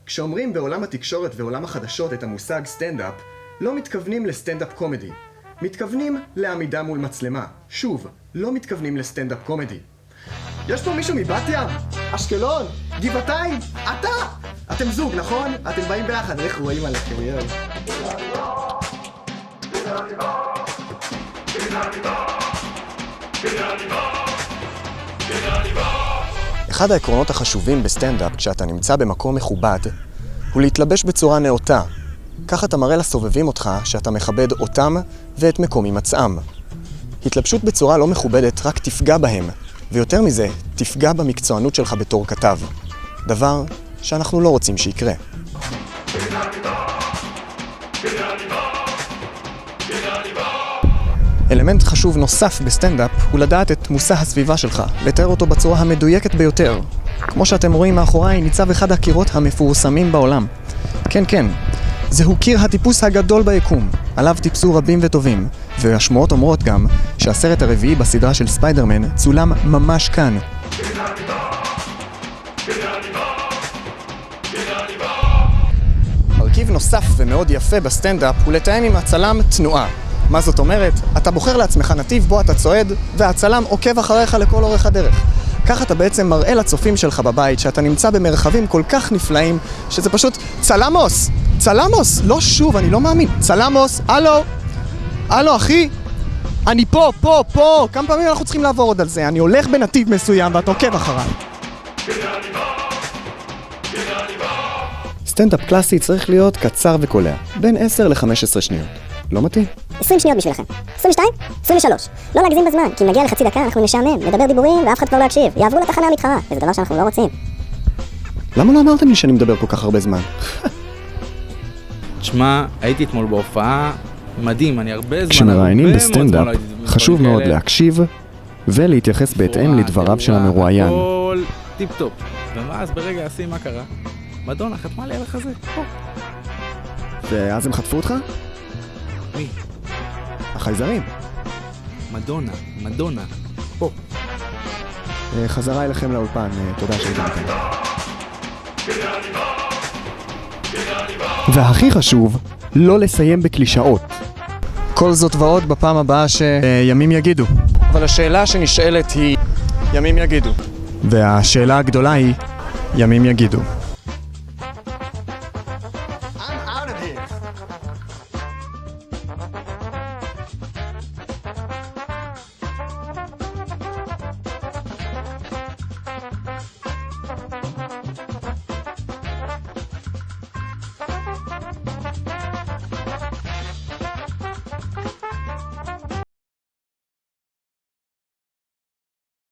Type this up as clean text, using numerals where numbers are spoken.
כשאומרים בעולם התקשורת ועולם החדשות את המושג סטנדאפ, לא מתכוונים לסטנדאפ קומדי. מתכוונים לעמידה מול מצלמה. שוב, לא מתכוונים לסטנדאפ קומדי. יש פה מישהו מבת ים? אשקלון? גבעתיים? אתה! אתם זוג, נכון? אתם באים ביחד, איך רואים עליכם, יאו. אחד העקרונות החשובים בסטנדאפ כשאתה נמצא במקום מכובד הוא להתלבש בצורה נאותה. ככה אתה מראה לסובבים אותך שאתה מכבד אותם ואת מקום הימצאם. התלבשות בצורה לא מכובדת רק תפגע בהם, ויותר מזה, תפגע במקצוענות שלך בתור כתב. דבר שאנחנו לא רוצים שיקרה. אלמנט חשוב נוסף בסטנדאפ הוא לדעת את מושא הסביבה שלך, לתאר אותו בצורה המדויקת ביותר. כמו שאתם רואים מאחוריי, ניצב אחד הקירות המפורסמים בעולם. כן, כן, זהו קיר הטיפוס הגדול ביקום, עליו טיפסו רבים וטובים, והשמועות אומרות גם שהסרט הרביעי בסדרה של ספיידרמן צולם ממש כאן. מרכיב נוסף ומאוד יפה בסטנדאפ הוא לתאם עם הצלם תנועה. מה זאת אומרת? אתה בוחר לעצמך נתיב בו אתה צועד, והצלם עוקב אחריך לכל אורך הדרך. כך אתה בעצם מראה לצופים שלך בבית שאתה נמצא במרחבים כל כך נפלאים, שזה פשוט צלמוס! צלמוס! לא שוב, אני לא מאמין. צלמוס, הלו! הלו, אחי! אני פה! כמה פעמים אנחנו צריכים לעבור עוד על זה? אני הולך בנתיב מסוים ואתה עוקב אחריי. סטנדאפ קלאסי צריך להיות קצר וקולע, בין 10 ל-15 שניות. לא מתאים? 20 שניות בשבילכם. 22? 23. לא להגזים בזמן, כי אם נגיע לחצי דקה אנחנו נשעמם, נדבר דיבורים ואף אחד כבר לא יקשיב. יעברו לתחנה המתחרה, וזה דבר שאנחנו לא רוצים. למה לא אמרתם לי שאני מדבר כל כך הרבה זמן? תשמע, הייתי אתמול בהופעה, מדהים, אני הרבה זמן... כשמראיינים בסטנדאפ, חשוב מאוד להקשיב ולהתייחס בהתאם לדבריו של המרואיין. הכל טיפ-טופ. ואז ברגע עשי מה קרה? מדונה חתמה לי על החזה, פה. ואז הם חטפו אותך? מי? החייזרים. מדונה, פה. חזרה אליכם לאולפן, תודה שהגעתם. והכי חשוב, לא לסיים בקלישאות. כל זאת ועוד בפעם הבאה שימים יגידו. אבל השאלה שנשאלת היא, ימים יגידו. והשאלה הגדולה היא, ימים יגידו.